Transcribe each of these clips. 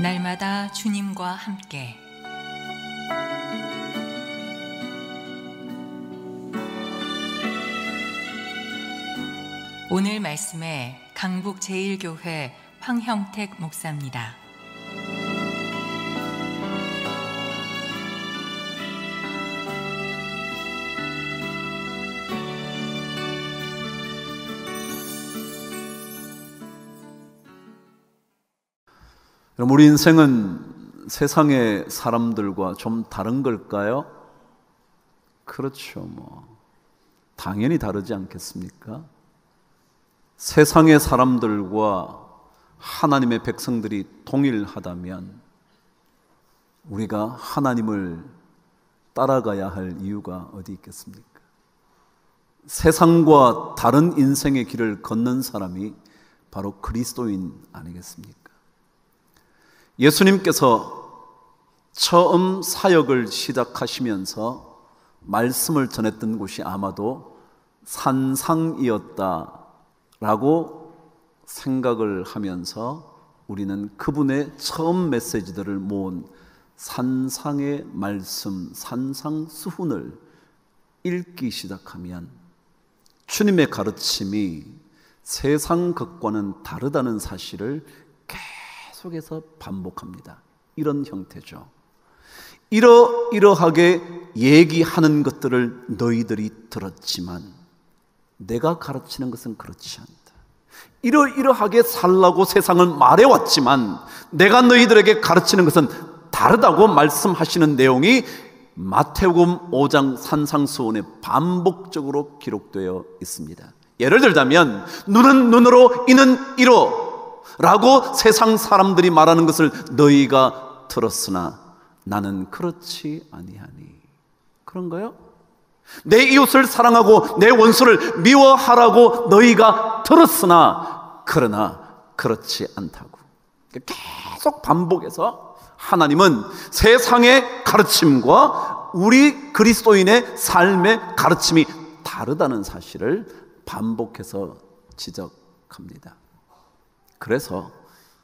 날마다 주님과 함께 오늘 말씀에 강북 제1교회 황형택 목사입니다. 우리 인생은 세상의 사람들과 좀 다른 걸까요? 그렇죠, 당연히 다르지 않겠습니까? 세상의 사람들과 하나님의 백성들이 동일하다면 우리가 하나님을 따라가야 할 이유가 어디 있겠습니까? 세상과 다른 인생의 길을 걷는 사람이 바로 그리스도인 아니겠습니까? 예수님께서 처음 사역을 시작하시면서 말씀을 전했던 곳이 아마도 산상이었다라고 생각을 하면서 우리는 그분의 처음 메시지들을 모은 산상의 말씀, 산상수훈을 읽기 시작하면 주님의 가르침이 세상 것과는 다르다는 사실을 계속해서 반복합니다. 이런 형태죠. 이러하게 얘기하는 것들을 너희들이 들었지만 내가 가르치는 것은 그렇지 않다. 이러하게 살라고 세상을 말해왔지만 내가 너희들에게 가르치는 것은 다르다고 말씀하시는 내용이 마태복음 5장 산상수훈에 반복적으로 기록되어 있습니다. 예를 들자면 눈은 눈으로 이는 이로 라고 세상 사람들이 말하는 것을 너희가 들었으나 나는 그렇지 아니하니. 그런가요? 내 이웃을 사랑하고 내 원수를 미워하라고 너희가 들었으나 그러나 그렇지 않다고. 계속 반복해서 하나님은 세상의 가르침과 우리 그리스도인의 삶의 가르침이 다르다는 사실을 반복해서 지적합니다. 그래서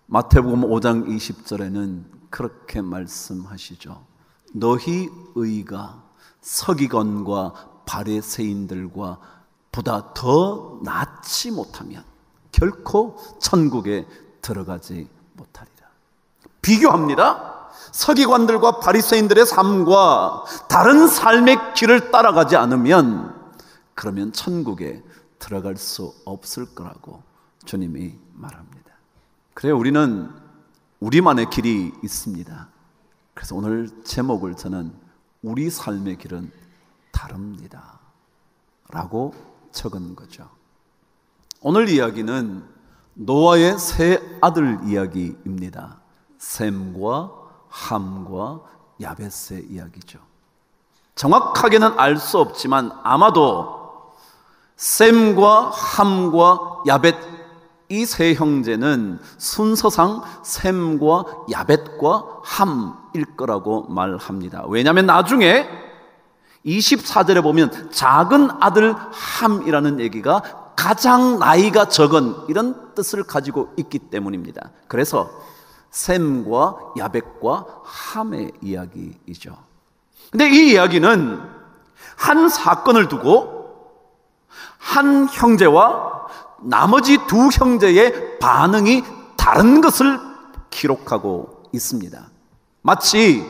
마태복음 5장 20절에는 그렇게 말씀하시죠. 너희 의가 서기관과 바리새인들과 보다 더 낫지 못하면 결코 천국에 들어가지 못하리라. 비교합니다. 서기관들과 바리새인들의 삶과 다른 삶의 길을 따라가지 않으면 그러면 천국에 들어갈 수 없을 거라고 주님이 말합니다. 그래요, 우리는 우리만의 길이 있습니다. 그래서 오늘 제목을 저는 우리 삶의 길은 다릅니다 라고 적은 거죠. 오늘 이야기는 노아의 세 아들 이야기입니다. 셈과 함과 야벳의 이야기죠. 정확하게는 알 수 없지만 아마도 셈과 함과 야벳 이 세 형제는 순서상 셈과 야벳과 함일 거라고 말합니다. 왜냐하면 나중에 24절에 보면 작은 아들 함이라는 얘기가 가장 나이가 적은 이런 뜻을 가지고 있기 때문입니다. 그래서 셈과 야벳과 함의 이야기이죠. 근데 이 이야기는 한 사건을 두고 한 형제와 나머지 두 형제의 반응이 다른 것을 기록하고 있습니다. 마치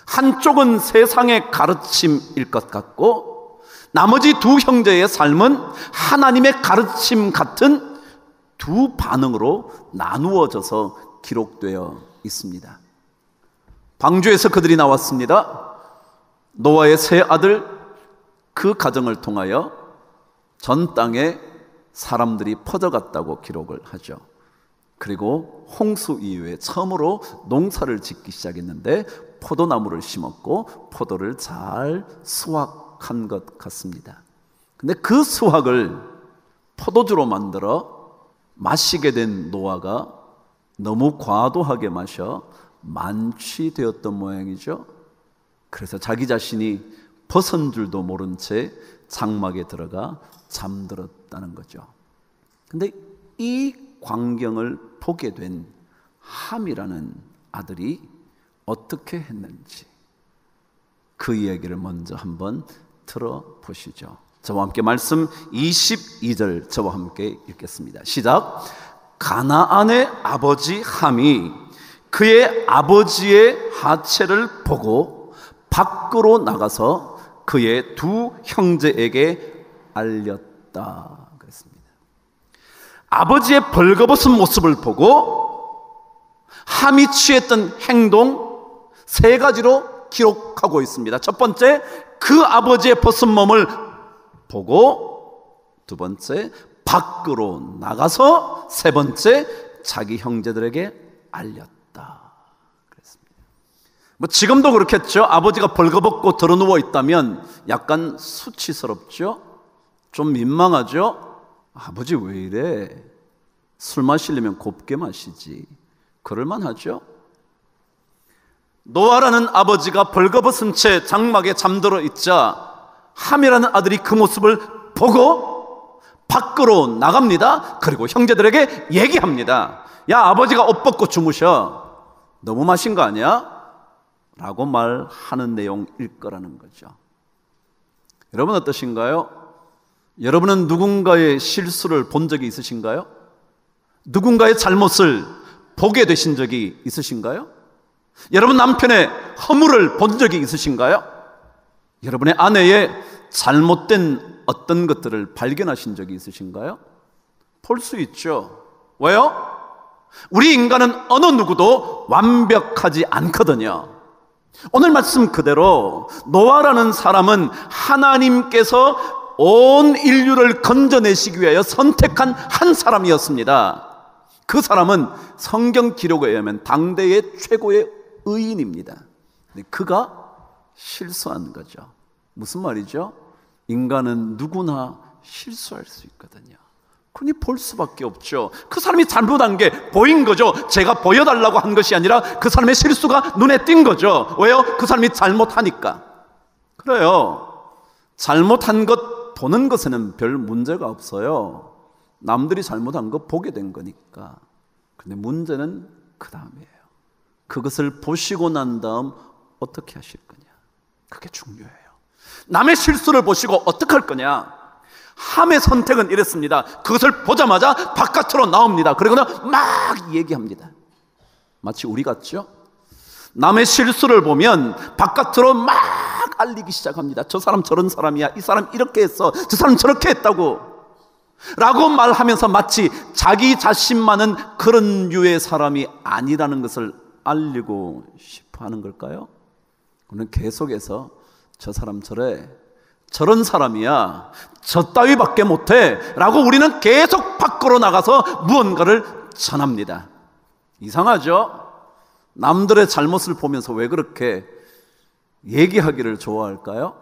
한쪽은 세상의 가르침일 것 같고 나머지 두 형제의 삶은 하나님의 가르침 같은 두 반응으로 나누어져서 기록되어 있습니다. 방주에서 그들이 나왔습니다. 노아의 세 아들, 그 가정을 통하여 전 땅에 사람들이 퍼져갔다고 기록을 하죠. 그리고 홍수 이후에 처음으로 농사를 짓기 시작했는데 포도나무를 심었고 포도를 잘 수확한 것 같습니다. 근데 그 수확을 포도주로 만들어 마시게 된 노아가 너무 과도하게 마셔 만취되었던 모양이죠. 그래서 자기 자신이 벗은 줄도 모른 채 장막에 들어가 잠들었다는 거죠. 근데 이 광경을 보게 된 함이라는 아들이 어떻게 했는지 그 이야기를 먼저 한번 들어보시죠. 저와 함께 말씀 22절 저와 함께 읽겠습니다. 시작. 가나안의 아버지 함이 그의 아버지의 하체를 보고 밖으로 나가서 그의 두 형제에게 알렸다 그랬습니다. 아버지의 벌거벗은 모습을 보고 함이 취했던 행동 세 가지로 기록하고 있습니다. 첫 번째, 그 아버지의 벗은 몸을 보고, 두 번째, 밖으로 나가서, 세 번째, 자기 형제들에게 알렸다 그랬습니다. 뭐 지금도 그렇겠죠. 아버지가 벌거벗고 드러누워 있다면 약간 수치스럽죠. 좀 민망하죠. 아버지 왜 이래? 술 마시려면 곱게 마시지. 그럴만 하죠. 노아라는 아버지가 벌거벗은 채 장막에 잠들어 있자 함이라는 아들이 그 모습을 보고 밖으로 나갑니다. 그리고 형제들에게 얘기합니다. 야, 아버지가 옷 벗고 주무셔. 너무 마신 거 아니야? 라고 말하는 내용일 거라는 거죠. 여러분 어떠신가요? 여러분은 누군가의 실수를 본 적이 있으신가요? 누군가의 잘못을 보게 되신 적이 있으신가요? 여러분 남편의 허물을 본 적이 있으신가요? 여러분의 아내의 잘못된 어떤 것들을 발견하신 적이 있으신가요? 볼 수 있죠. 왜요? 우리 인간은 어느 누구도 완벽하지 않거든요. 오늘 말씀 그대로 노아라는 사람은 하나님께서 온 인류를 건져내시기 위하여 선택한 한 사람이었습니다. 그 사람은 성경 기록에 의하면 당대의 최고의 의인입니다. 근데 그가 실수한 거죠. 무슨 말이죠? 인간은 누구나 실수할 수 있거든요. 그니 볼 수밖에 없죠. 그 사람이 잘못한 게 보인 거죠. 제가 보여달라고 한 것이 아니라 그 사람의 실수가 눈에 띈 거죠. 왜요? 그 사람이 잘못하니까. 그래요. 잘못한 것 보는 것에는 별 문제가 없어요. 남들이 잘못한 거 보게 된 거니까. 근데 문제는 그 다음이에요. 그것을 보시고 난 다음 어떻게 하실 거냐. 그게 중요해요. 남의 실수를 보시고 어떻게 할 거냐. 함의 선택은 이랬습니다. 그것을 보자마자 바깥으로 나옵니다. 그리고는 막 얘기합니다. 마치 우리 같죠? 남의 실수를 보면 바깥으로 막 알리기 시작합니다. 저 사람 저런 사람이야. 이 사람 이렇게 했어. 저 사람 저렇게 했다고 라고 말하면서 마치 자기 자신만은 그런 류의 사람이 아니라는 것을 알리고 싶어 하는 걸까요? 그는 계속해서 저 사람 저래, 저런 사람이야, 저 따위밖에 못해 라고 우리는 계속 밖으로 나가서 무언가를 전합니다. 이상하죠? 남들의 잘못을 보면서 왜 그렇게 얘기하기를 좋아할까요?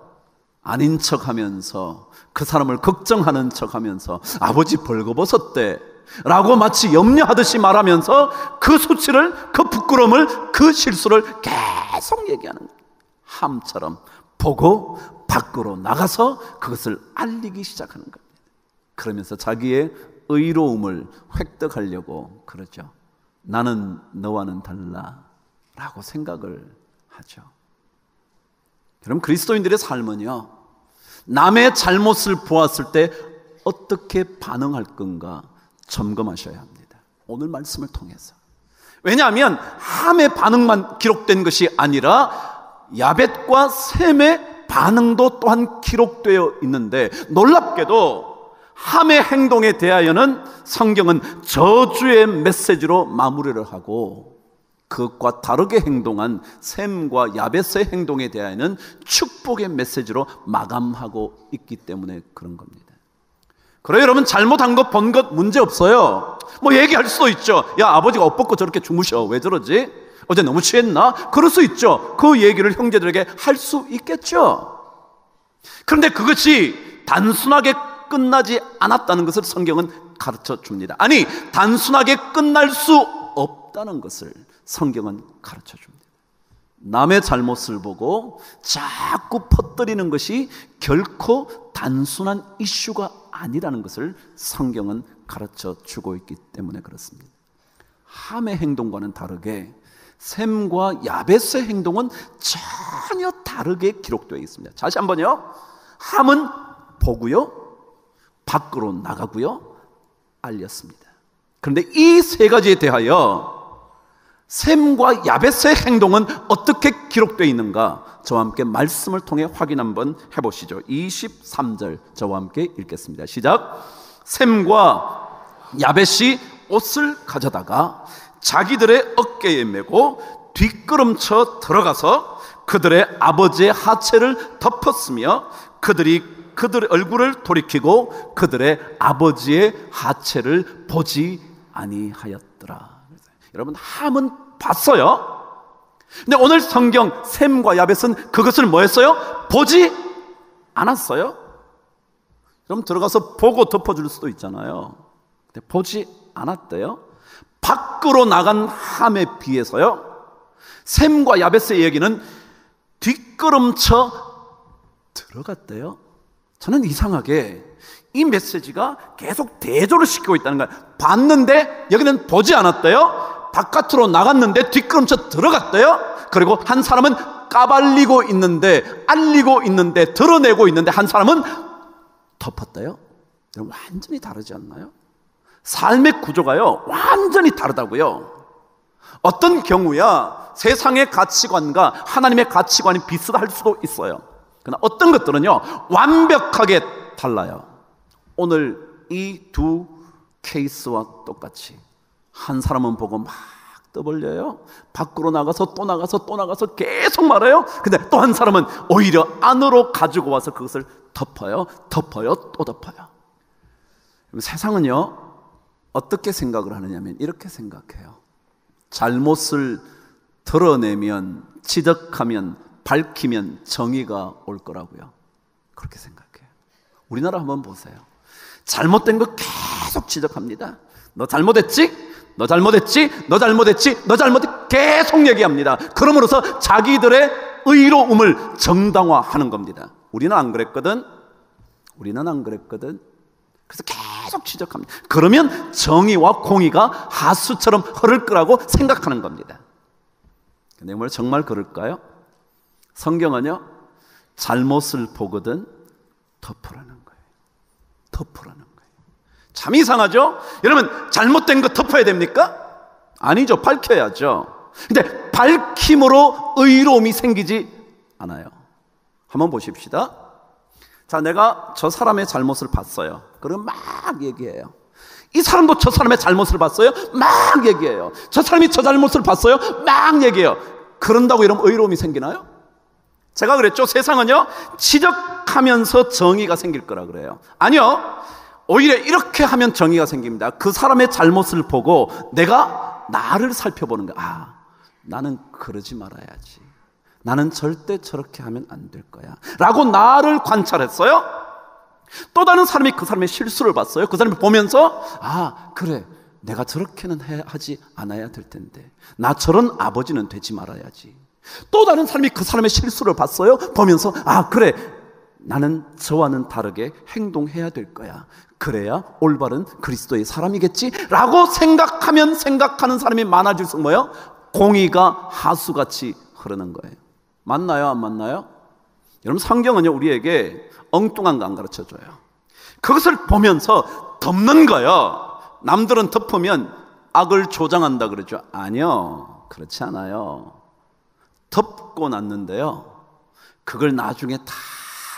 아닌 척하면서 그 사람을 걱정하는 척하면서 아버지 벌거벗었대 라고 마치 염려하듯이 말하면서 그 수치를, 그 부끄러움을, 그 실수를 계속 얘기하는 거예요. 함처럼 보고 밖으로 나가서 그것을 알리기 시작하는 겁니다. 그러면서 자기의 의로움을 획득하려고 그러죠. 나는 너와는 달라 라고 생각을 하죠. 그럼 그리스도인들의 삶은요, 남의 잘못을 보았을 때 어떻게 반응할 건가 점검하셔야 합니다. 오늘 말씀을 통해서. 왜냐하면 함의 반응만 기록된 것이 아니라 야벳과 셈의 반응도 또한 기록되어 있는데, 놀랍게도 함의 행동에 대하여는 성경은 저주의 메시지로 마무리를 하고, 그것과 다르게 행동한 셈과 야벳의 행동에 대하여는 축복의 메시지로 마감하고 있기 때문에 그런 겁니다. 그래요, 여러분, 잘못한 것 본 것 문제 없어요. 뭐 얘기할 수도 있죠. 야, 아버지가 옷 벗고 저렇게 주무셔. 왜 저러지? 어제 너무 취했나? 그럴 수 있죠. 그 얘기를 형제들에게 할 수 있겠죠. 그런데 그것이 단순하게 끝나지 않았다는 것을 성경은 가르쳐 줍니다. 아니, 단순하게 끝날 수 없다는 것을 성경은 가르쳐 줍니다. 남의 잘못을 보고 자꾸 퍼뜨리는 것이 결코 단순한 이슈가 아니라는 것을 성경은 가르쳐 주고 있기 때문에 그렇습니다. 함의 행동과는 다르게 셈과 야벳의 행동은 전혀 다르게 기록되어 있습니다. 다시 한번요. 함은 보고요, 밖으로 나가고요, 알렸습니다. 그런데 이 세 가지에 대하여 셈과 야벳의 행동은 어떻게 기록되어 있는가? 저와 함께 말씀을 통해 확인 한번 해보시죠. 23절 저와 함께 읽겠습니다. 시작. 셈과 야벳이 옷을 가져다가 자기들의 어깨에 메고 뒷걸음쳐 들어가서 그들의 아버지의 하체를 덮었으며 그들의 얼굴을 돌이키고 그들의 아버지의 하체를 보지 아니하였더라. 여러분, 함은 봤어요. 근데 오늘 성경 셈과 야벳은 그것을 뭐 했어요? 보지 않았어요. 그럼 들어가서 보고 덮어줄 수도 있잖아요. 근데 보지 않았대요. 밖으로 나간 함에 비해서요, 셈과 야벳의 얘기는 뒷걸음쳐 들어갔대요. 저는 이상하게 이 메시지가 계속 대조를 시키고 있다는 거예요. 봤는데 여기는 보지 않았대요. 바깥으로 나갔는데 뒷걸음쳐 들어갔대요. 그리고 한 사람은 까발리고 있는데, 알리고 있는데, 드러내고 있는데, 한 사람은 덮었대요. 완전히 다르지 않나요? 삶의 구조가요, 완전히 다르다고요. 어떤 경우야 세상의 가치관과 하나님의 가치관이 비슷할 수도 있어요. 그러나 어떤 것들은요, 완벽하게 달라요. 오늘 이 두 케이스와 똑같이 한 사람은 보고 막 떠벌려요. 밖으로 나가서 또 나가서 또 나가서 계속 말해요. 근데 또 한 사람은 오히려 안으로 가지고 와서 그것을 덮어요. 덮어요. 또 덮어요. 세상은요, 어떻게 생각을 하느냐면 이렇게 생각해요. 잘못을 드러내면, 지적하면, 밝히면 정의가 올 거라고요. 그렇게 생각해요. 우리나라 한번 보세요. 잘못된 거 계속 지적합니다. 너 잘못했지? 너 잘못했지? 너 잘못했지? 너 잘못했지? 계속 얘기합니다. 그러므로서 자기들의 의로움을 정당화하는 겁니다. 우리는 안 그랬거든. 그래서 계속 지적합니다. 그러면 정의와 공의가 하수처럼 흐를 거라고 생각하는 겁니다. 근데 정말 그럴까요? 성경은요, 잘못을 보거든 덮으라는 거예요. 덮으라는 거예요. 참 이상하죠? 여러분, 잘못된 거 덮어야 됩니까? 아니죠. 밝혀야죠. 근데 밝힘으로 의로움이 생기지 않아요. 한번 보십시다. 자, 내가 저 사람의 잘못을 봤어요. 그럼 막 얘기해요. 이 사람도 저 사람의 잘못을 봤어요. 막 얘기해요. 저 사람이 저 잘못을 봤어요. 막 얘기해요. 그런다고 이러면 의로움이 생기나요? 제가 그랬죠. 세상은요, 지적하면서 정의가 생길 거라 그래요. 아니요, 오히려 이렇게 하면 정의가 생깁니다. 그 사람의 잘못을 보고 내가 나를 살펴보는 거야. 아, 나는 그러지 말아야지. 나는 절대 저렇게 하면 안 될 거야 라고 나를 관찰했어요. 또 다른 사람이 그 사람의 실수를 봤어요. 그 사람이 보면서, 아, 그래, 내가 저렇게는 하지 않아야 될 텐데, 나 저런 아버지는 되지 말아야지. 또 다른 사람이 그 사람의 실수를 봤어요. 보면서, 아, 그래, 나는 저와는 다르게 행동해야 될 거야. 그래야 올바른 그리스도의 사람이겠지 라고 생각하면 생각하는 사람이 많아질수록 뭐예요? 공의가 하수같이 흐르는 거예요. 맞나요? 안 맞나요? 여러분, 성경은요, 우리에게 엉뚱한 거 안 가르쳐줘요. 그것을 보면서 덮는 거예요. 남들은 덮으면 악을 조장한다 그러죠. 아니요, 그렇지 않아요. 덮고 났는데요, 그걸 나중에 다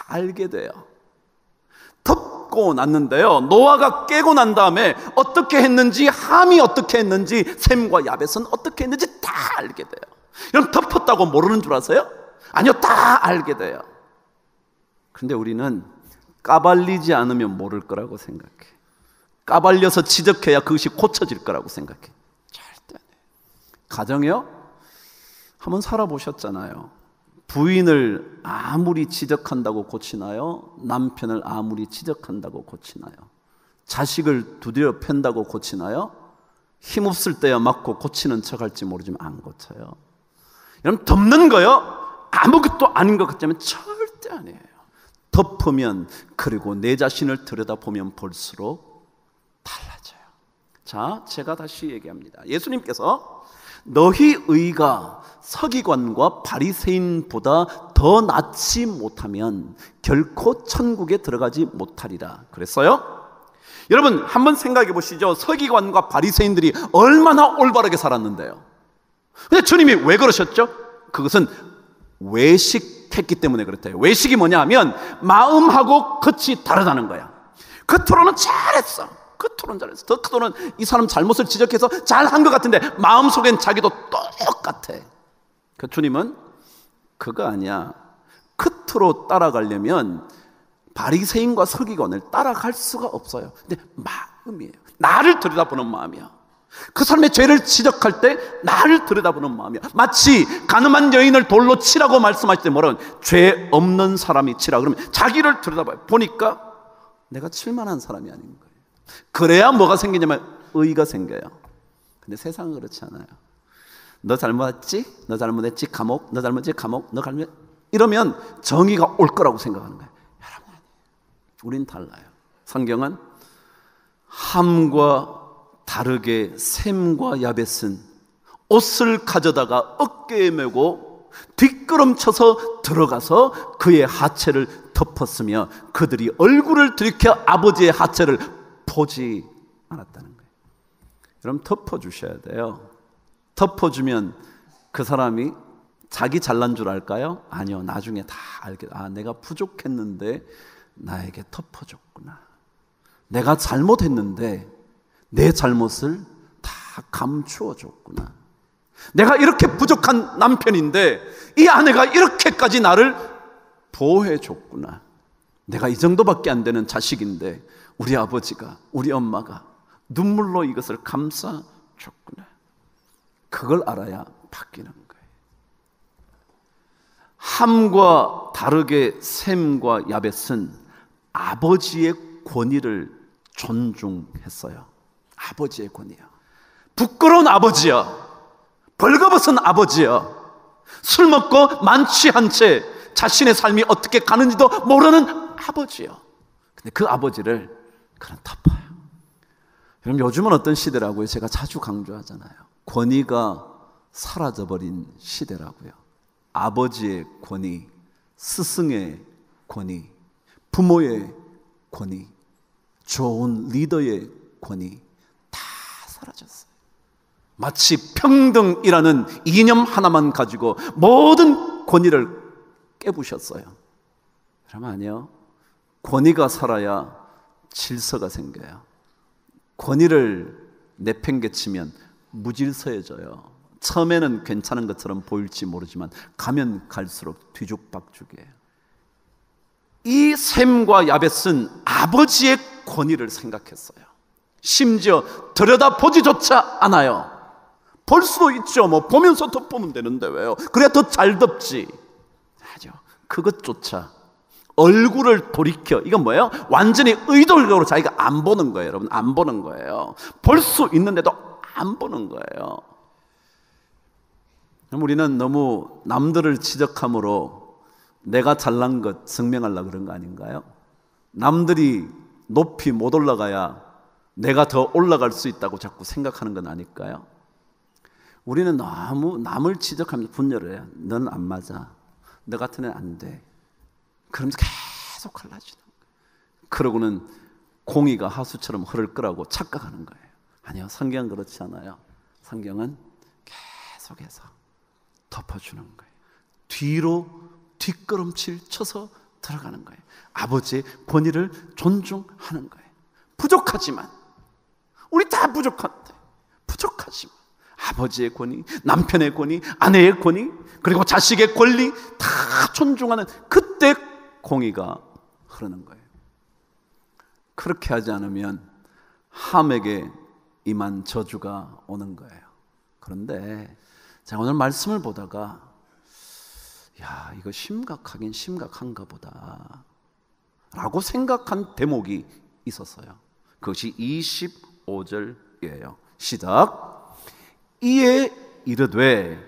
알게 돼요. 덮고 났는데요, 노아가 깨고 난 다음에 어떻게 했는지, 함이 어떻게 했는지, 셈과 야벳은 어떻게 했는지 다 알게 돼요. 여러분, 덮었다고 모르는 줄 아세요? 아니요, 다 알게 돼요. 그런데 우리는 까발리지 않으면 모를 거라고 생각해. 까발려서 지적해야 그것이 고쳐질 거라고 생각해. 절대 안 해요. 가정이요? 한번 살아보셨잖아요. 부인을 아무리 지적한다고 고치나요? 남편을 아무리 지적한다고 고치나요? 자식을 두드려 팬다고 고치나요? 힘없을 때야 맞고 고치는 척 할지 모르지만 안 고쳐요. 여러분, 덮는 거요, 아무것도 아닌 것 같지만 절대 아니에요. 덮으면, 그리고 내 자신을 들여다보면 볼수록 달라져요. 자, 제가 다시 얘기합니다. 예수님께서 너희 의가 서기관과 바리새인보다 더 낫지 못하면 결코 천국에 들어가지 못하리라 그랬어요. 여러분 한번 생각해 보시죠. 서기관과 바리새인들이 얼마나 올바르게 살았는데요. 근데 주님이 왜 그러셨죠? 그것은 외식했기 때문에 그렇대요. 외식이 뭐냐 하면 마음하고 끝이 다르다는 거야. 겉으로는 잘했어. 겉으로는 잘했어. 겉으로는 이 사람 잘못을 지적해서 잘한 것 같은데 마음속엔 자기도 똑같아. 그 주님은 그거 아니야. 겉으로 따라가려면 바리새인과 서기관을 따라갈 수가 없어요. 근데 마음이에요. 나를 들여다보는 마음이야. 그 사람의 죄를 지적할 때 나를 들여다보는 마음이야. 마치 가늠한 여인을 돌로 치라고 말씀하실 때 뭐라고 죄 없는 사람이 치라 그러면 자기를 들여다봐요. 보니까 내가 칠만한 사람이 아닌 거예요. 그래야 뭐가 생기냐면 의의가 생겨요. 근데 세상은 그렇지 않아요. 너 잘못했지? 너 잘못했지? 감옥? 너 잘못했지? 감옥? 너 잘못 이러면 정의가 올 거라고 생각하는 거예요. 여러분 아니에요. 우린 달라요. 성경은 함과 다르게 셈과 야벳은 옷을 가져다가 어깨에 메고 뒷걸음쳐서 들어가서 그의 하체를 덮었으며 그들이 얼굴을 들이켜 아버지의 하체를 보지 않았다는 거예요. 여러분 덮어주셔야 돼요. 덮어주면 그 사람이 자기 잘난 줄 알까요? 아니요. 나중에 다 알게. 내가 부족했는데 나에게 덮어줬구나. 내가 잘못했는데 내 잘못을 다 감추어 줬구나. 내가 이렇게 부족한 남편인데 이 아내가 이렇게까지 나를 보호해 줬구나. 내가 이 정도밖에 안 되는 자식인데 우리 아버지가, 우리 엄마가 눈물로 이것을 감싸 줬구나. 그걸 알아야 바뀌는 거예요. 함과 다르게 셈과 야벳은 아버지의 권위를 존중했어요. 아버지의 권위요. 부끄러운 아버지요. 벌거벗은 아버지요. 술 먹고 만취한 채 자신의 삶이 어떻게 가는지도 모르는 아버지요. 근데 그 아버지를 그는 덮어요. 여러분 요즘은 어떤 시대라고요? 제가 자주 강조하잖아요. 권위가 사라져버린 시대라고요. 아버지의 권위, 스승의 권위, 부모의 권위, 좋은 리더의 권위 다 사라졌어요. 마치 평등이라는 이념 하나만 가지고 모든 권위를 깨부셨어요. 그러면 아니요. 권위가 살아야 질서가 생겨요. 권위를 내팽개치면 무질서해져요. 처음에는 괜찮은 것처럼 보일지 모르지만 가면 갈수록 뒤죽박죽이에요. 이 셈과 야벳은 아버지의 권위를 생각했어요. 심지어 들여다보지조차 않아요. 볼 수도 있죠. 뭐 보면서 덮으면 되는데 왜요? 그래야 더 잘 덮지. 하죠. 그것조차 얼굴을 돌이켜. 이건 뭐예요? 완전히 의도적으로 자기가 안 보는 거예요. 여러분 안 보는 거예요. 볼 수 있는데도 안 보는 거예요. 우리는 너무 남들을 지적함으로 내가 잘난 것 증명하려고 그런 거 아닌가요? 남들이 높이 못 올라가야 내가 더 올라갈 수 있다고 자꾸 생각하는 건 아닐까요? 우리는 너무 남을 지적하면서 분열을 해요. 넌 안 맞아. 너 같은 애는 안 돼. 그러면서 계속 갈라지는 거예요. 그러고는 공의가 하수처럼 흐를 거라고 착각하는 거예요. 아니요. 성경은 그렇지 않아요. 성경은 계속해서 덮어주는 거예요. 뒤로 뒷걸음질 쳐서 들어가는 거예요. 아버지의 권위를 존중하는 거예요. 부족하지만 우리 다 부족한데 부족하지만 아버지의 권위, 남편의 권위, 아내의 권위, 그리고 자식의 권리 다 존중하는 그때 공의가 흐르는 거예요. 그렇게 하지 않으면 함에게 임한 저주가 오는 거예요. 그런데 제가 오늘 말씀을 보다가 야, 이거 심각하긴 심각한가 보다 라고 생각한 대목이 있었어요. 그것이 25절이에요. 시작. 이에 이르되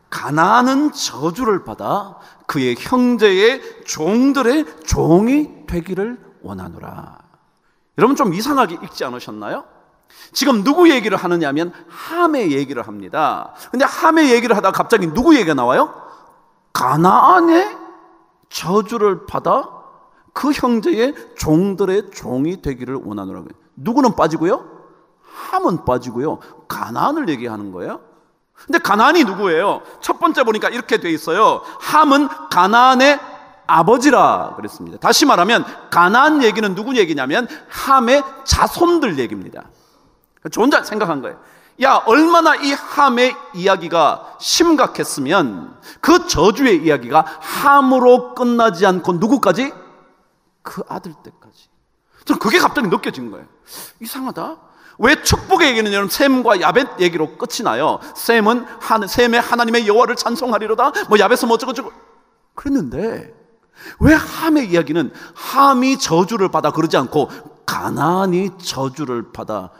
가나안은 저주를 받아 그의 형제의 종들의 종이 되기를 원하노라. 여러분 좀 이상하게 읽지 않으셨나요? 지금 누구 얘기를 하느냐면 함의 얘기를 합니다. 근데 함의 얘기를 하다가 갑자기 누구 얘기가 나와요? 가나안의 저주를 받아 그 형제의 종들의 종이 되기를 원하노라고요. 누구는 빠지고요? 함은 빠지고요. 가나안을 얘기하는 거예요. 근데 가나안이 누구예요? 첫 번째 보니까 이렇게 돼 있어요. 함은 가나안의 아버지라 그랬습니다. 다시 말하면 가나안 얘기는 누구 얘기냐면 함의 자손들 얘기입니다. 저 혼자 생각한 거예요. 야, 얼마나 이 함의 이야기가 심각했으면 그 저주의 이야기가 함으로 끝나지 않고 누구까지? 그 아들 때까지. 저는 그게 갑자기 느껴진 거예요. 이상하다. 왜 축복의 얘기는 여러분 셈과 야벳 얘기로 끝이 나요? 셈은 셈의 하나님의 여호와를 찬송하리로다. 뭐 야벳은 뭐 어쩌고저쩌고 그랬는데 왜 함의 이야기는 함이 저주를 받아 그러지 않고 가나안이 저주를 받아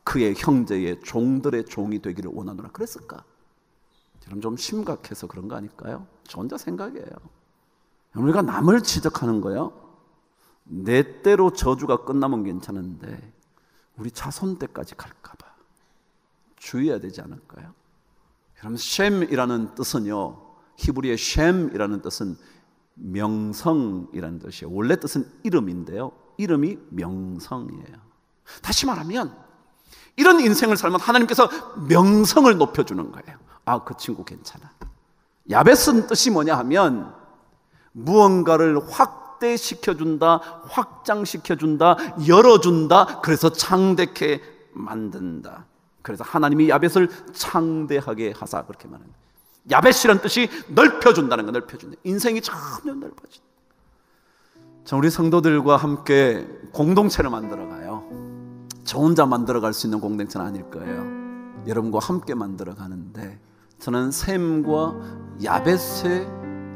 그의 형제의 종들의 종이 되기를 원하노라 그랬을까? 여러분 좀 심각해서 그런 거 아닐까요? 저 혼자 생각이에요. 우리가 남을 지적하는 거요, 내 때로 저주가 끝나면 괜찮은데 우리 자손 때까지 갈까 봐 주의해야 되지 않을까요? 여러분 셈이라는 뜻은요, 히브리의 셈이라는 뜻은 명성이라는 뜻이에요. 원래 뜻은 이름인데요, 이름이 명성이에요. 다시 말하면 이런 인생을 살면 하나님께서 명성을 높여주는 거예요. 아, 그 친구 괜찮아. 야벳은 뜻이 뭐냐 하면 무언가를 확대시켜준다, 확장시켜준다, 열어준다, 그래서 창대케 만든다. 그래서 하나님이 야벳을 창대하게 하사 그렇게 말합니다. 야벳이란 뜻이 넓혀준다는 거, 넓혀준다. 인생이 점점 넓어진다. 자, 우리 성도들과 함께 공동체를 만들어가요. 저 혼자 만들어갈 수 있는 공동체는 아닐 거예요. 여러분과 함께 만들어가는데 저는 셈과 야벳의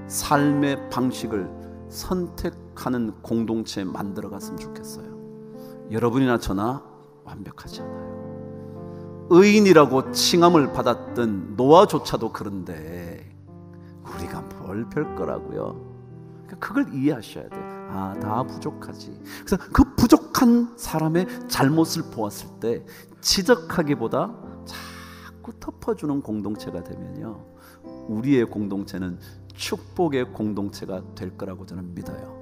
삶의 방식을 선택하는 공동체 만들어갔으면 좋겠어요. 여러분이나 저나 완벽하지 않아요. 의인이라고 칭함을 받았던 노아조차도 그런데 우리가 뭘 별거라고요. 그걸 이해하셔야 돼요. 아, 다 부족하지. 그래서 그 부족한 사람의 잘못을 보았을 때 지적하기보다 자꾸 덮어주는 공동체가 되면요, 우리의 공동체는 축복의 공동체가 될 거라고 저는 믿어요.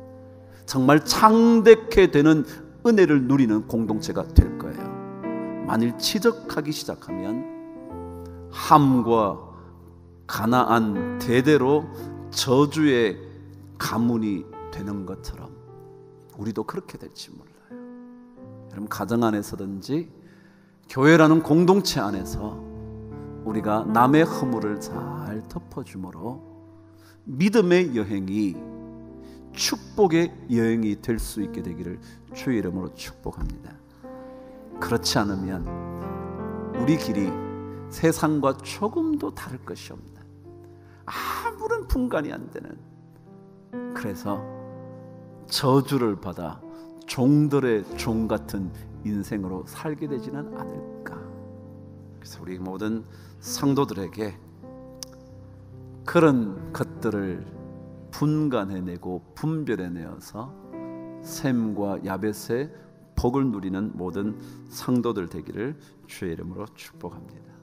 정말 창대케 되는 은혜를 누리는 공동체가 될 거예요. 만일 지적하기 시작하면 함과 가나안 대대로 저주의 가문이 되는 것처럼 우리도 그렇게 될지 몰라요. 여러분 가정 안에서든지 교회라는 공동체 안에서 우리가 남의 허물을 잘 덮어주므로 믿음의 여행이 축복의 여행이 될 수 있게 되기를 주의 이름으로 축복합니다. 그렇지 않으면 우리 길이 세상과 조금도 다를 것이 없는, 아무런 분간이 안 되는, 그래서 저주를 받아 종들의 종 같은 인생으로 살게 되지는 않을까. 그래서 우리 모든 성도들에게 그런 것들을 분간해내고 분별해내어서 셈과 야벳의 복을 누리는 모든 성도들 되기를 주의 이름으로 축복합니다.